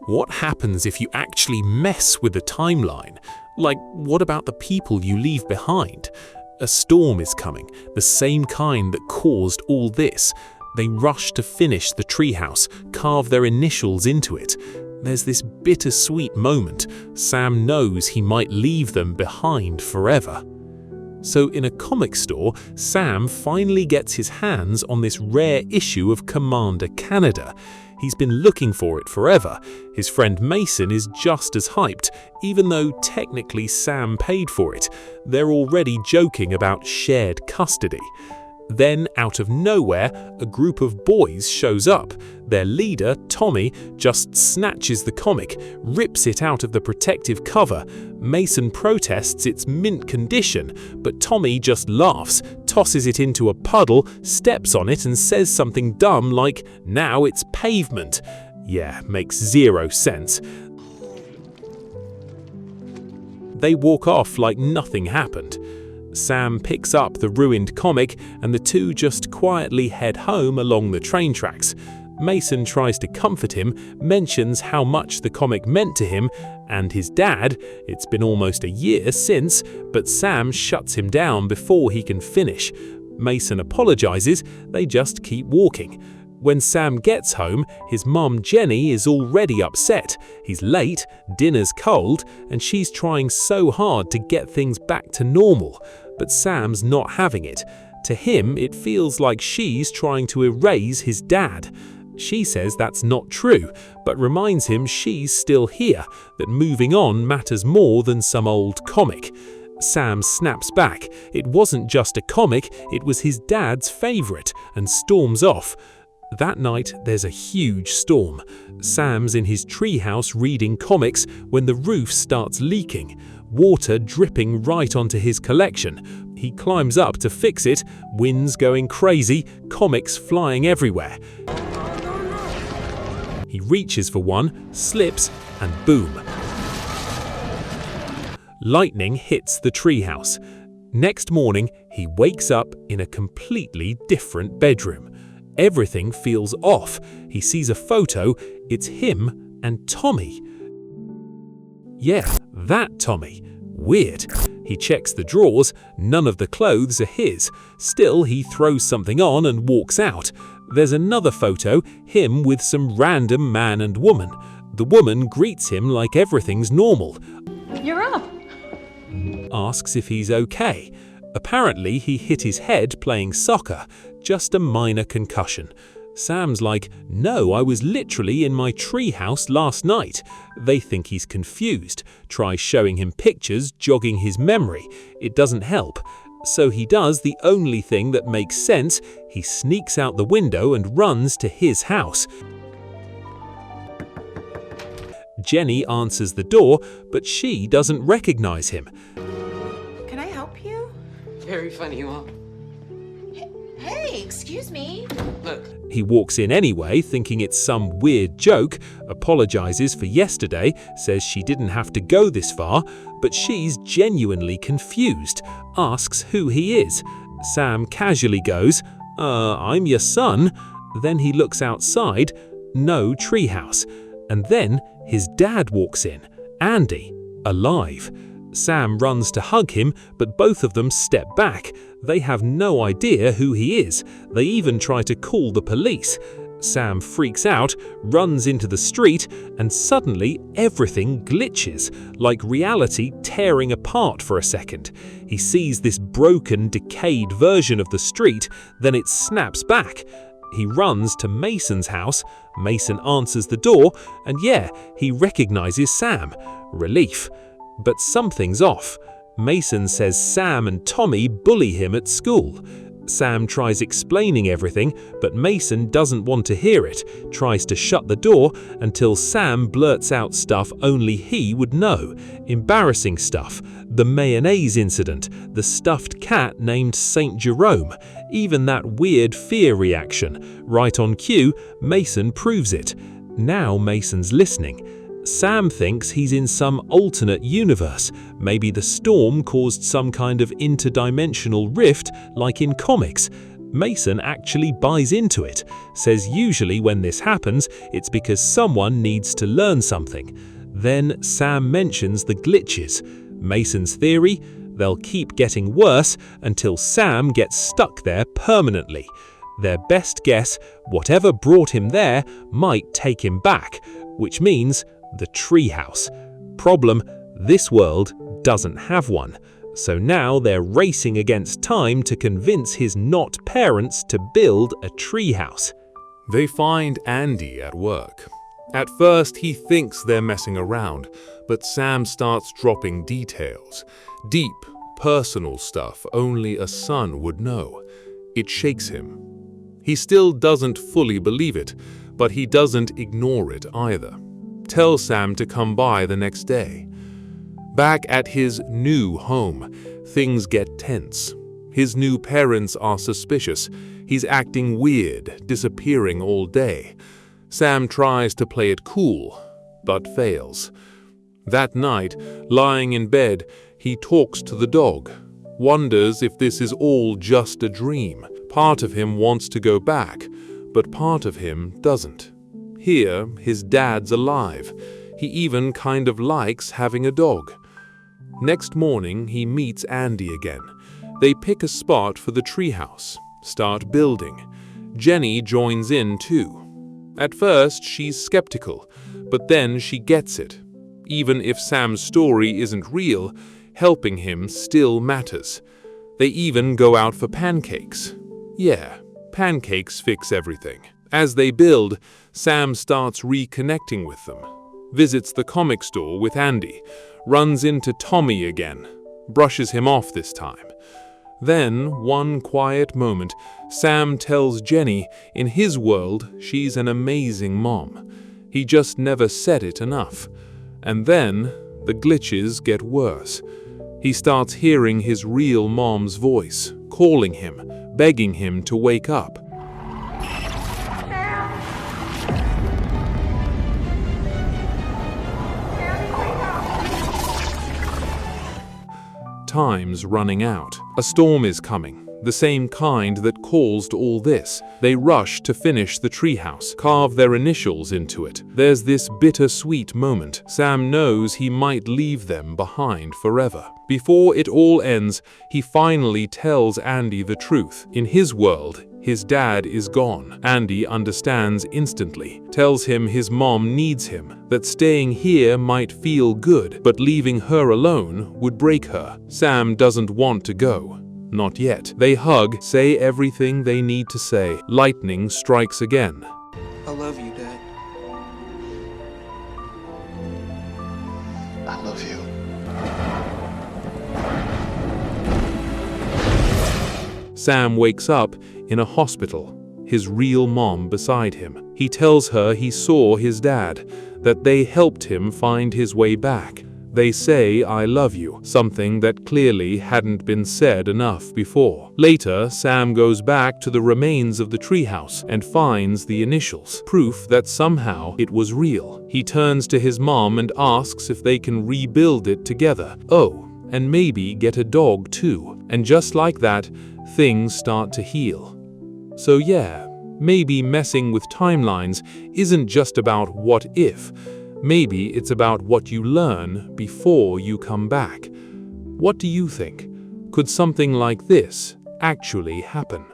What happens if you actually mess with the timeline? Like, what about the people you leave behind? A storm is coming, the same kind that caused all this. They rush to finish the treehouse, carve their initials into it. There's this bittersweet moment. Sam knows he might leave them behind forever. So in a comic store, Sam finally gets his hands on this rare issue of Commander Canada. He's been looking for it forever. His friend Mason is just as hyped, even though technically Sam paid for it. They're already joking about shared custody. Then, out of nowhere, a group of boys shows up. Their leader, Tommy, just snatches the comic, rips it out of the protective cover. Mason protests its mint condition, but Tommy just laughs, tosses it into a puddle, steps on it and says something dumb like, "Now it's pavement." Yeah, makes zero sense. They walk off like nothing happened. Sam picks up the ruined comic and the two just quietly head home along the train tracks. Mason tries to comfort him, mentions how much the comic meant to him and his dad. It's been almost a year since, but Sam shuts him down before he can finish. Mason apologizes, they just keep walking. When Sam gets home, his mum Jenny is already upset. He's late, dinner's cold, and she's trying so hard to get things back to normal. But Sam's not having it. To him, it feels like she's trying to erase his dad. She says that's not true, but reminds him she's still here, that moving on matters more than some old comic. Sam snaps back. It wasn't just a comic, it was his dad's favorite, and storms off. That night, there's a huge storm. Sam's in his treehouse reading comics when the roof starts leaking, water dripping right onto his collection. He climbs up to fix it, winds going crazy, comics flying everywhere. He reaches for one, slips, and boom. Lightning hits the treehouse. Next morning, he wakes up in a completely different bedroom. Everything feels off. He sees a photo. It's him and Tommy. Yeah, that Tommy. Weird. He checks the drawers. None of the clothes are his. Still, he throws something on and walks out. There's another photo, him with some random man and woman. The woman greets him like everything's normal. You're up. Asks if he's okay. Apparently, he hit his head playing soccer, just a minor concussion. Sam's like, "No, I was literally in my treehouse last night." They think he's confused, try showing him pictures, jogging his memory. It doesn't help. So he does the only thing that makes sense. He sneaks out the window and runs to his house. Jenny answers the door, but she doesn't recognize him. Can I help you? Very funny, Mom. Hey, excuse me. Look, He walks in anyway, thinking it's some weird joke, apologizes for yesterday, says she didn't have to go this far, but she's genuinely confused, asks who he is. Sam casually goes, I'm your son." Then he looks outside, no treehouse. And then his dad walks in, Andy, alive. Sam runs to hug him, but both of them step back. They have no idea who he is. They even try to call the police. Sam freaks out, runs into the street, and suddenly everything glitches, like reality tearing apart for a second. He sees this broken, decayed version of the street, then it snaps back. He runs to Mason's house. Mason answers the door, and yeah, he recognizes Sam. Relief. But something's off. Mason says Sam and Tommy bully him at school. Sam tries explaining everything, but Mason doesn't want to hear it, tries to shut the door until Sam blurts out stuff only he would know. Embarrassing stuff. The mayonnaise incident, the stuffed cat named Saint Jerome, even that weird fear reaction. Right on cue, Mason proves it. Now Mason's listening. Sam thinks he's in some alternate universe. Maybe the storm caused some kind of interdimensional rift like in comics. Mason actually buys into it, says usually when this happens, it's because someone needs to learn something. Then Sam mentions the glitches. Mason's theory: they'll keep getting worse until Sam gets stuck there permanently. Their best guess, whatever brought him there might take him back, which means the treehouse. Problem: this world doesn't have one. So now they're racing against time to convince his not parents to build a treehouse. They find Andy at work. At first he thinks they're messing around, but Sam starts dropping details. Deep, personal stuff only a son would know. It shakes him. He still doesn't fully believe it, but he doesn't ignore it either. Tells Sam to come by the next day. Back at his new home, things get tense. His new parents are suspicious. He's acting weird, disappearing all day. Sam tries to play it cool, but fails. That night, lying in bed, he talks to the dog, wonders if this is all just a dream. Part of him wants to go back, but part of him doesn't. Here, his dad's alive. He even kind of likes having a dog. Next morning, he meets Andy again. They pick a spot for the treehouse, start building. Jenny joins in too. At first, she's skeptical, but then she gets it. Even if Sam's story isn't real, helping him still matters. They even go out for pancakes. Yeah, pancakes fix everything. As they build, Sam starts reconnecting with them. Visits the comic store with Andy, runs into Tommy again, brushes him off this time. Then, one quiet moment, Sam tells Jenny in his world she's an amazing mom. He just never said it enough. And then, the glitches get worse. He starts hearing his real mom's voice, calling him, begging him to wake up. Time's running out. A storm is coming, the same kind that caused all this. They rush to finish the treehouse, carve their initials into it. There's this bittersweet moment. Sam knows he might leave them behind forever. Before it all ends, he finally tells Andy the truth. In his world, his dad is gone. Andy understands instantly, tells him his mom needs him, that staying here might feel good, but leaving her alone would break her. Sam doesn't want to go. Not yet. They hug, say everything they need to say. Lightning strikes again. I love you, Dad. I love you. Sam wakes up in a hospital, his real mom beside him. He tells her he saw his dad, that they helped him find his way back. They say, "I love you," something that clearly hadn't been said enough before. Later, Sam goes back to the remains of the treehouse and finds the initials, proof that somehow it was real. He turns to his mom and asks if they can rebuild it together. Oh, and maybe get a dog too. And just like that, things start to heal. So yeah, maybe messing with timelines isn't just about what if. Maybe it's about what you learn before you come back. What do you think? Could something like this actually happen?